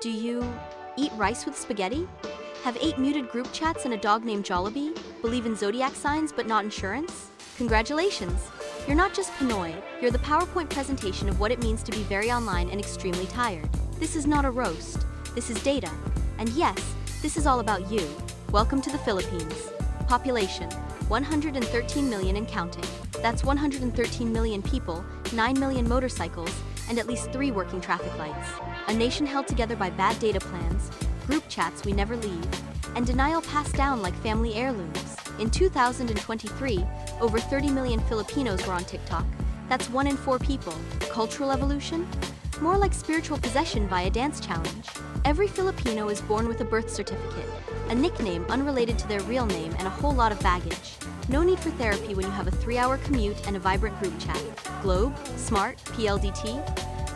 Do you eat rice with spaghetti? Have 8 muted group chats and a dog named Jollibee? Believe in zodiac signs but not insurance? Congratulations! You're not just Pinoy, you're the PowerPoint presentation of what it means to be very online and extremely tired. This is not a roast. This is data. And yes, this is all about you. Welcome to the Philippines. Population, 113 million and counting. That's 113 million people, 9 million motorcycles, and at least 3 working traffic lights. A nation held together by bad data plans, group chats we never leave, and denial passed down like family heirlooms. In 2023, over 30 million Filipinos were on TikTok. That's 1 in 4 people. Cultural evolution? More like spiritual possession via dance challenge. Every Filipino is born with a birth certificate, a nickname unrelated to their real name, and a whole lot of baggage. No need for therapy when you have a 3-hour commute and a vibrant group chat. Globe, Smart, PLDT?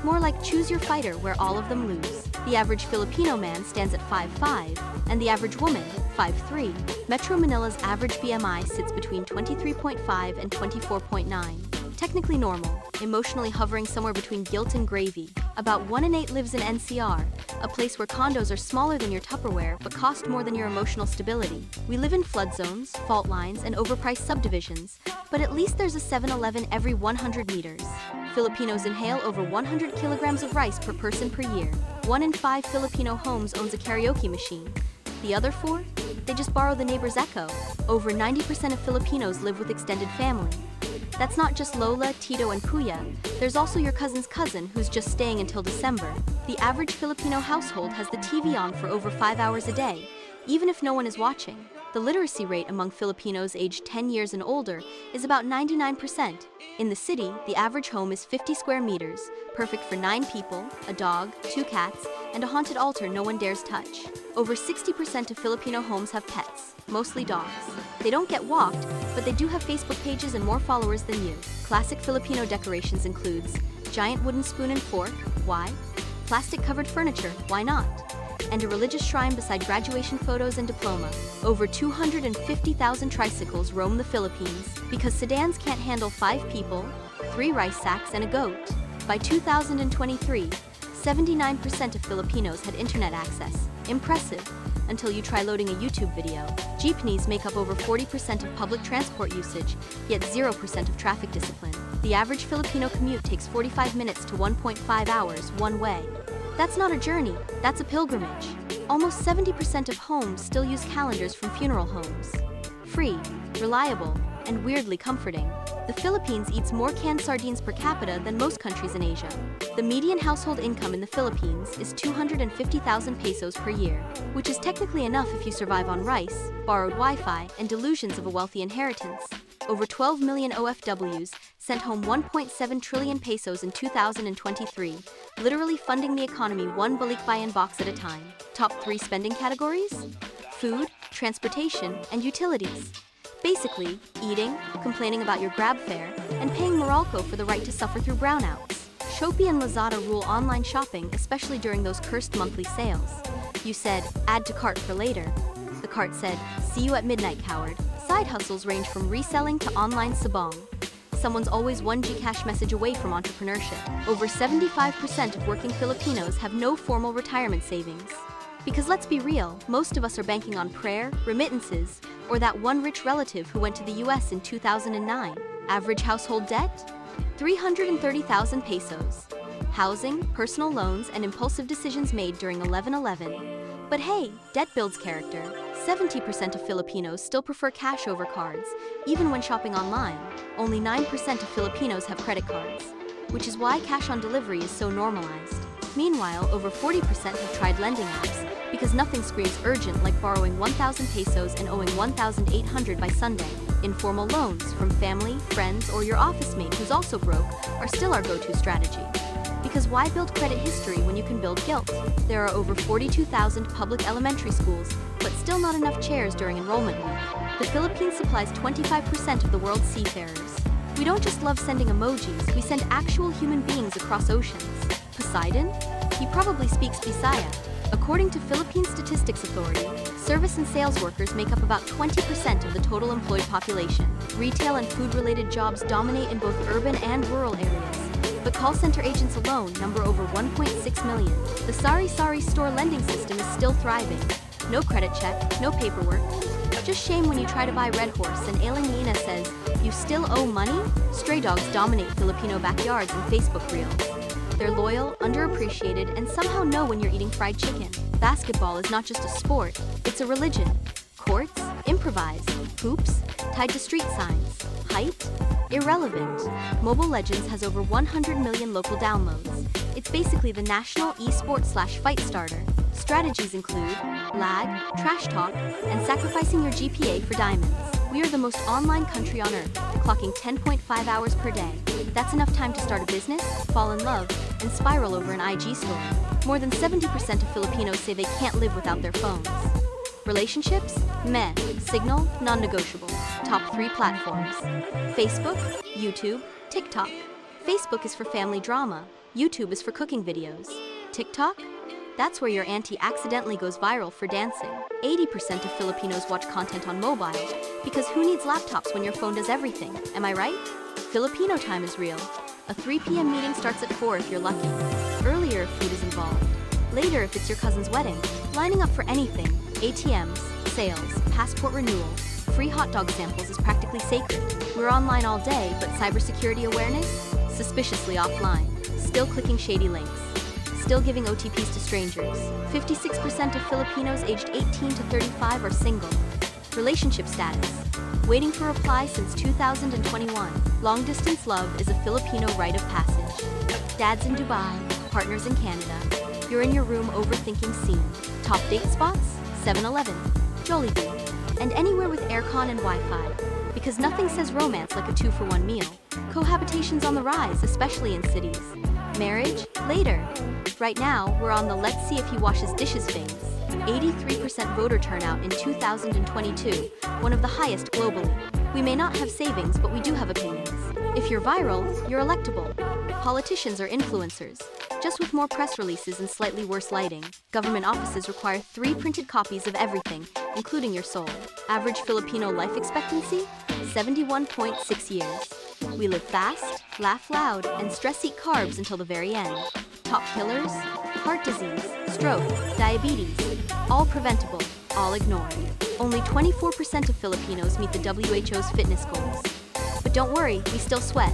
More like choose your fighter where all of them lose. The average Filipino man stands at 5'5", and the average woman, 5'3". Metro Manila's average BMI sits between 23.5 and 24.9. Technically normal, emotionally hovering somewhere between guilt and gravy. About 1 in 8 lives in NCR, a place where condos are smaller than your Tupperware but cost more than your emotional stability. We live in flood zones, fault lines, and overpriced subdivisions, but at least there's a 7-Eleven every 100 meters. Filipinos inhale over 100 kilograms of rice per person per year. 1 in 5 Filipino homes owns a karaoke machine. The other 4? They just borrow the neighbor's echo. Over 90% of Filipinos live with extended family. That's not just Lola, Tito, and Kuya. There's also your cousin's cousin who's just staying until December. The average Filipino household has the TV on for over 5 hours a day, even if no one is watching. The literacy rate among Filipinos aged 10 years and older is about 99%. In the city, the average home is 50 square meters, perfect for 9 people, a dog, 2 cats, and a haunted altar no one dares touch. Over 60% of Filipino homes have pets, mostly dogs. They don't get walked, but they do have Facebook pages and more followers than you. Classic Filipino decorations includes giant wooden spoon and fork, why? Plastic-covered furniture, why not? And a religious shrine beside graduation photos and diploma. Over 250,000 tricycles roam the Philippines because sedans can't handle 5 people, 3 rice sacks, and a goat. By 2023, 79% of Filipinos had internet access. Impressive, until you try loading a YouTube video. Jeepneys make up over 40% of public transport usage, yet 0% of traffic discipline. The average Filipino commute takes 45 minutes to 1.5 hours one way. That's not a journey, that's a pilgrimage. Almost 70% of homes still use calendars from funeral homes. Free, reliable, and weirdly comforting. The Philippines eats more canned sardines per capita than most countries in Asia. The median household income in the Philippines is 250,000 pesos per year, which is technically enough if you survive on rice, borrowed Wi-Fi, and delusions of a wealthy inheritance. Over 12 million OFWs sent home 1.7 trillion pesos in 2023, literally funding the economy 1 balikbayan box at a time. Top 3 spending categories? Food, transportation, and utilities. Basically, eating, complaining about your grab fare, and paying Meralco for the right to suffer through brownouts. Shopee and Lazada rule online shopping, especially during those cursed monthly sales. You said, add to cart for later. The cart said, see you at midnight, coward. Side hustles range from reselling to online sabong. Someone's always 1 Gcash message away from entrepreneurship. Over 75% of working Filipinos have no formal retirement savings. Because let's be real, most of us are banking on prayer, remittances, or that one rich relative who went to the US in 2009. Average household debt? 330,000 pesos. Housing, personal loans, and impulsive decisions made during 11/11. But hey, debt builds character. 70% of Filipinos still prefer cash over cards, even when shopping online. Only 9% of Filipinos have credit cards, which is why cash on delivery is so normalized. Meanwhile, over 40% have tried lending apps, because nothing screams urgent like borrowing 1,000 pesos and owing 1,800 by Sunday. Informal loans from family, friends, or your office mate who's also broke are still our go-to strategy. Because why build credit history when you can build guilt? There are over 42,000 public elementary schools, but still not enough chairs during enrollment week. The Philippines supplies 25% of the world's seafarers. We don't just love sending emojis, we send actual human beings across oceans. Poseidon? He probably speaks Bisaya. According to Philippine Statistics Authority, service and sales workers make up about 20% of the total employed population. Retail and food-related jobs dominate in both urban and rural areas. but call center agents alone number over 1.6 million. The Sari store lending system is still thriving. No credit check, no paperwork. Just shame when you try to buy Red Horse and ailing Nina says, "You still owe money?" Stray dogs dominate Filipino backyards and Facebook reels. They're loyal, underappreciated, and somehow know when you're eating fried chicken. Basketball is not just a sport, it's a religion. Courts, improvised. Hoops, tied to street signs. Height, irrelevant. Mobile Legends has over 100 million local downloads. It's basically the national e-sport/fight starter. Strategies include lag, trash talk, and sacrificing your GPA for diamonds. We are the most online country on earth, clocking 10.5 hours per day. That's enough time to start a business, fall in love, and spiral over an IG story. More than 70% of Filipinos say they can't live without their phones. Relationships? Meh. Signal? Non-negotiable. Top 3 platforms. Facebook, YouTube, TikTok. Facebook is for family drama. YouTube is for cooking videos. TikTok? That's where your auntie accidentally goes viral for dancing. 80% of Filipinos watch content on mobile, because who needs laptops when your phone does everything? Am I right? Filipino time is real. A 3 p.m. meeting starts at 4 if you're lucky. Earlier if food is involved. Later if it's your cousin's wedding. Lining up for anything. ATMs, sales, passport renewal, free hot dog samples is practically sacred. We're online all day, but cybersecurity awareness? Suspiciously offline. Still clicking shady links. Still giving OTPs to strangers. 56% of Filipinos aged 18 to 35 are single. Relationship status. Waiting for reply since 2021. Long-distance love is a Filipino rite of passage. Dads in Dubai, partners in Canada. You're in your room overthinking scene. Top date spots? 7-Eleven, Jollibee, and anywhere with aircon and Wi-Fi. Because nothing says romance like a 2-for-1 meal. Cohabitation's on the rise, especially in cities. Marriage? Later. Right now, we're on the let's see if he washes dishes phase. 83% voter turnout in 2022, one of the highest globally. We may not have savings, but we do have opinions. If you're viral, you're electable. Politicians are influencers, just with more press releases and slightly worse lighting. Government offices require 3 printed copies of everything, including your soul. Average Filipino life expectancy? 71.6 years. We live fast, laugh loud, and stress-eat carbs until the very end. Top killers? Heart disease, stroke, diabetes. All preventable, all ignored. Only 24% of Filipinos meet the WHO's fitness goals. But don't worry, we still sweat.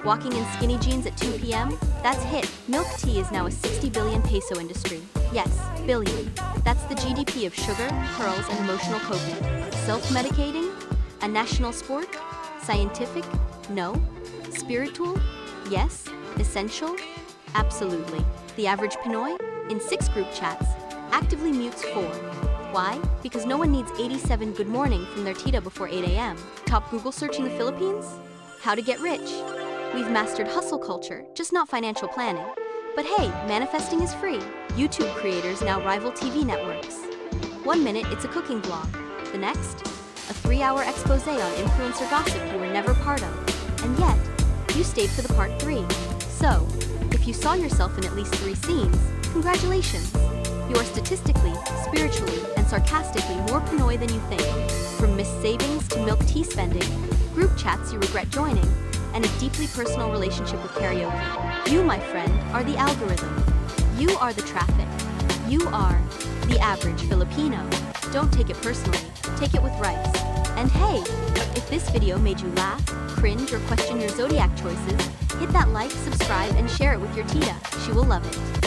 Walking in skinny jeans at 2 p.m.? That's hit. Milk tea is now a 60 billion peso industry. Yes, billion. That's the GDP of sugar, pearls, and emotional coping. Self-medicating? A national sport? Scientific? No. Spiritual? Yes. Essential? Absolutely. The average Pinoy? In 6 group chats, actively mutes 4. Why? Because no one needs 87 good morning from their tita before 8 a.m. Top Google search in the Philippines? How to get rich. We've mastered hustle culture, just not financial planning. But hey, manifesting is free. YouTube creators now rival TV networks. 1 minute, it's a cooking vlog. The next, a 3-hour expose on influencer gossip you were never part of. And yet, you stayed for the part 3. So, if you saw yourself in at least 3 scenes, congratulations. You are statistically, spiritually, and sarcastically more Pinoy than you think. From missed savings to milk tea spending, group chats you regret joining, and a deeply personal relationship with karaoke. You, my friend, are the algorithm. You are the traffic. You are the average Filipino. Don't take it personally, take it with rice. And hey, if this video made you laugh, cringe, or question your zodiac choices, hit that like, subscribe, and share it with your tita. She will love it.